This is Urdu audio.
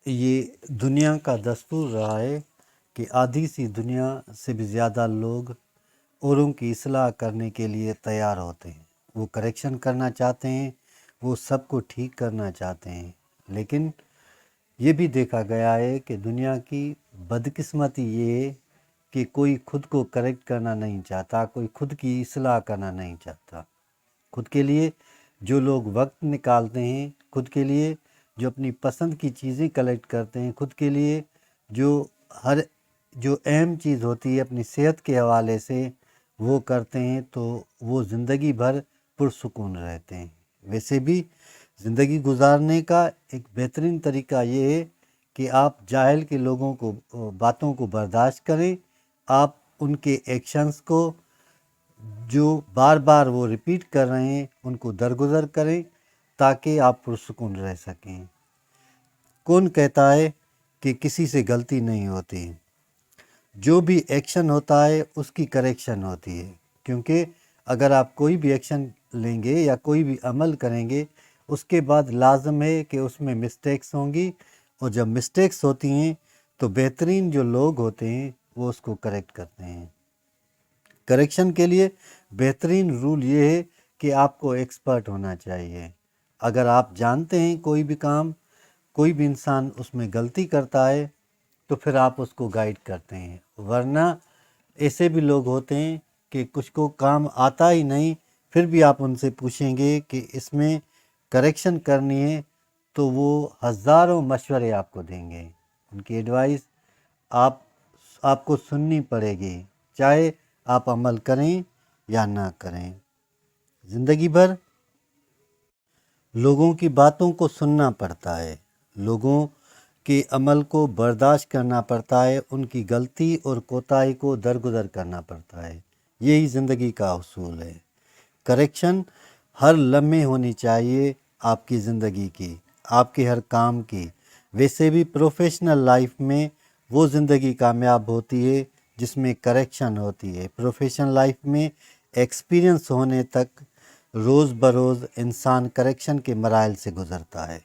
یہ دنیا کا دستور رہا ہے کہ آدھی سی دنیا سے بھی زیادہ لوگ اوروں کی اصلاح کرنے کے لیے تیار ہوتے ہیں، وہ کریکشن کرنا چاہتے ہیں، وہ سب کو ٹھیک کرنا چاہتے ہیں، لیکن یہ بھی دیکھا گیا ہے کہ دنیا کی بدقسمتی یہ ہے کہ کوئی خود کو کریکٹ کرنا نہیں چاہتا، کوئی خود کی اصلاح کرنا نہیں چاہتا۔ خود کے لیے جو لوگ وقت نکالتے ہیں، خود کے لیے جو اپنی پسند کی چیزیں کلیکٹ کرتے ہیں، خود کے لیے جو اہم چیز ہوتی ہے اپنی صحت کے حوالے سے وہ کرتے ہیں، تو وہ زندگی بھر پرسکون رہتے ہیں۔ ویسے بھی زندگی گزارنے کا ایک بہترین طریقہ یہ ہے کہ آپ جاہل کے لوگوں کو باتوں کو برداشت کریں، آپ ان کے ایکشنز کو جو بار بار وہ ریپیٹ کر رہے ہیں ان کو درگزر کریں تاکہ آپ پرسکون رہ سکیں۔ کون کہتا ہے کہ کسی سے غلطی نہیں ہوتی؟ جو بھی ایکشن ہوتا ہے اس کی کریکشن ہوتی ہے، کیونکہ اگر آپ کوئی بھی ایکشن لیں گے یا کوئی بھی عمل کریں گے اس کے بعد لازم ہے کہ اس میں مسٹیکس ہوں گی، اور جب مسٹیکس ہوتی ہیں تو بہترین جو لوگ ہوتے ہیں وہ اس کو کریکٹ کرتے ہیں۔ کریکشن کے لیے بہترین رول یہ ہے کہ آپ کو ایکسپرٹ ہونا چاہیے۔ اگر آپ جانتے ہیں کوئی بھی کام، کوئی بھی انسان اس میں غلطی کرتا ہے تو پھر آپ اس کو گائیڈ کرتے ہیں، ورنہ ایسے بھی لوگ ہوتے ہیں کہ کچھ کو کام آتا ہی نہیں، پھر بھی آپ ان سے پوچھیں گے کہ اس میں کریکشن کرنی ہے تو وہ ہزاروں مشورے آپ کو دیں گے، ان کی ایڈوائس آپ کو سننی پڑے گی، چاہے آپ عمل کریں یا نہ کریں۔ زندگی بھر لوگوں کی باتوں کو سننا پڑتا ہے، لوگوں کے عمل کو برداشت کرنا پڑتا ہے، ان کی غلطی اور کوتاہی کو درگزر کرنا پڑتا ہے، یہی زندگی کا اصول ہے۔ کریکشن ہر لمحے ہونی چاہیے آپ کی زندگی کی، آپ کے ہر کام کی۔ ویسے بھی پروفیشنل لائف میں وہ زندگی کامیاب ہوتی ہے جس میں کریکشن ہوتی ہے۔ پروفیشنل لائف میں ایکسپیرینس ہونے تک روز بروز انسان کریکشن کے مراحل سے گزرتا ہے۔